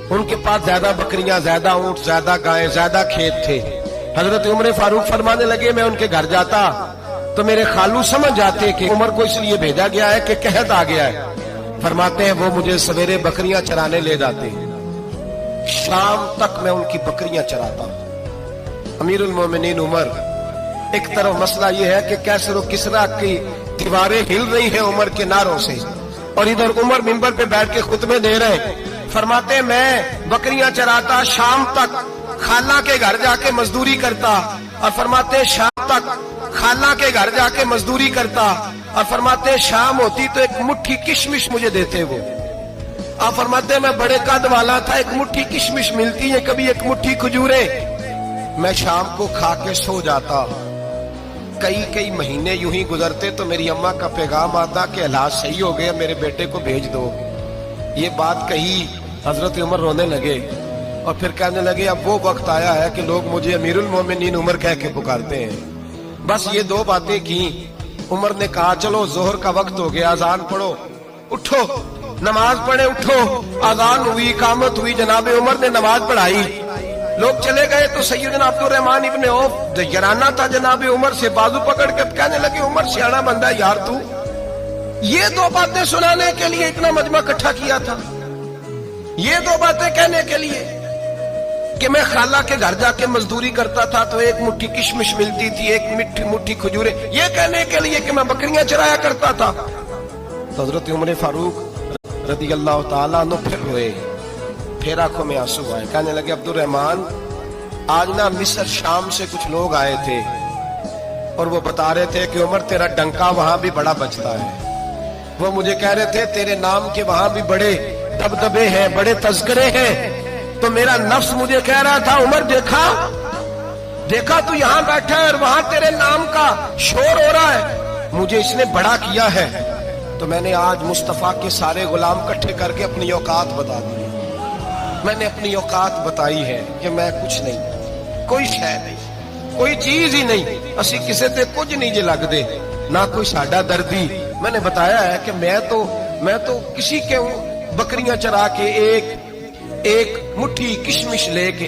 ان کے پاس زیادہ بکریاں، زیادہ اونٹ، زیادہ گائیں، زیادہ کھیت تھے۔ حضرت عمر فاروق فرمانے لگے میں ان کے گھر جاتا تو میرے خالو سمجھ جاتے کہ عمر کو اس لیے بھیجا گیا ہے کہ قحط آ گیا ہے۔ فرماتے ہیں وہ مجھے سویرے بکریاں چرانے لے جاتے، شام تک میں ان کی بکریاں چراتا۔ امیر المومنین عمر، ایک طرف مسئلہ یہ ہے کہ کیسر و کسرا کی دیواریں ہل رہی ہیں عمر کے نعروں سے، اور ادھر عمر منبر پہ بیٹھ کے خطبے دے رہے ہیں۔ فرماتے ہیں میں بکریاں چراتا، شام تک خالہ کے گھر جا کے مزدوری کرتا، اور فرماتے ہیں شام تک خالہ کے گھر جا کے مزدوری کرتا، اور فرماتے ہیں شام ہوتی تو ایک مٹھی کشمش مجھے دیتے وہ۔ آپ فرماتے ہیں میں بڑے قد والا تھا، ایک مٹھی کشمش ملتی ہے، کبھی ایک مٹھی کھجورے، میں شام کو کھا کے سو جاتا۔ کئی مہینے یوں ہی گزرتے تو میری اماں کا پیغام آتا کہ حالات صحیح ہو گئے، میرے بیٹے کو بھیج دو۔ یہ بات کہی، حضرت عمر رونے لگے اور پھر کہنے لگے اب وہ وقت آیا ہے کہ لوگ مجھے امیر المومنین عمر کہہ کے پکارتے ہیں۔ بس یہ دو باتیں کی۔ عمر نے کہا چلو ظہر کا وقت ہو گیا، اذان پڑھو، اٹھو نماز پڑھے، اٹھو۔ اذان ہوئی، اقامت ہوئی، جناب عمر نے نماز پڑھائی، لوگ چلے گئے تو سیدنا عبد الرحمن ابن عوف یارانہ تھا جناب عمر سے، بازو پکڑ کے کہنے لگے عمر سیاڑا بندہ یار تو یہ دو باتیں سنانے کے لیے اتنا مجمع اکٹھا کیا تھا، یہ دو باتیں کہنے کے لیے کہ میں خالہ کے گھر جا کے مزدوری کرتا تھا تو ایک مٹھی کشمش ملتی تھی، ایک مٹھی کھجورے، یہ کہنے کے لیے کہ میں بکریاں چرایا کرتا تھا۔ تو حضرت عمر فاروق رضی اللہ تعالیٰ عنہ پھر روئے، پھر آنکھوں میں آنسو آئے، کہنے لگے عبد الرحمن آج نا مصر شام سے کچھ لوگ آئے تھے اور وہ بتا رہے تھے کہ عمر تیرا ڈنکا وہاں بھی بڑا بجتا ہے، وہ مجھے کہہ رہے تھے تیرے نام کے وہاں بھی بڑے دبدبے ہیں، بڑے تذکرے ہیں۔ تو میرا نفس مجھے کہہ رہا تھا عمر دیکھا تو یہاں بیٹھا ہے اور وہاں تیرے نام کا شور ہو رہا ہے، مجھے اس نے بڑا کیا ہے۔ تو میں نے آج مصطفیٰ کے سارے غلام کٹھے کر کے اپنی اوقات بتا دی، میں نے اپنی اوقات بتائی ہے کہ میں کچھ نہیں، کوئی شے نہیں، کوئی چیز ہی نہیں، اسی کسے تے کچھ نہیں جے لگ دے، نہ کوئی ساڈا دردی۔ میں نے بتایا ہے کہ میں تو کسی کے بکریاں چرا کے ایک مٹھی کشمش لے کے